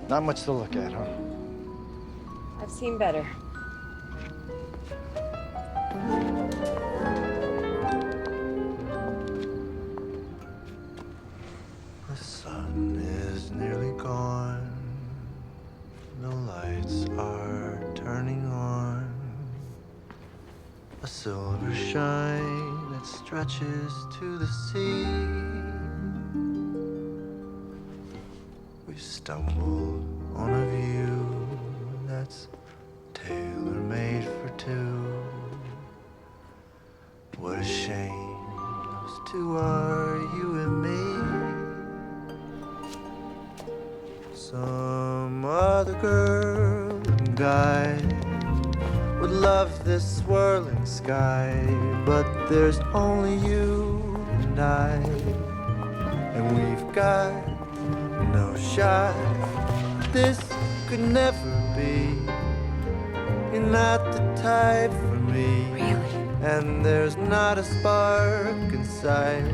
Not much to look at, huh? I've seen better. The sun is nearly gone. The lights are turning on. A silver shine that stretches to the sea. We stumbled on a view that's tailor-made for two. What a shame those two are, you and me. Some other girl and guy would love this swirling sky, but there's only you and I, and we've got no shot. This could never be. You're not the type for me. Really? And there's not a spark inside.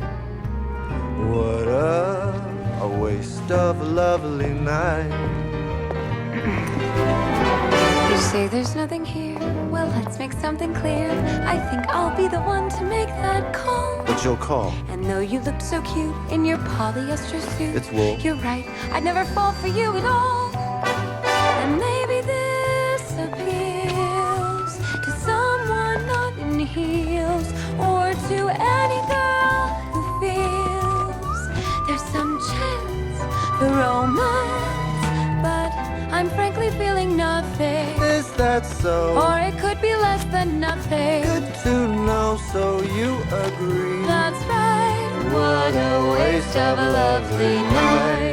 What a waste of a lovely night. You say there's nothing here. Well, let's make something clear. I think I'll be the one to make that call. But you'll call. And though you look so cute in your polyester suit, It's wool. You're right, I'd never fall for you at all. And maybe this appeals to someone not in heels, or to any girl who feels there's some chance for romance. But I'm frankly feeling nothing. Is that so? Or it could be less than nothing. Good to know, so you agree. That's right. What a waste of a lovely night.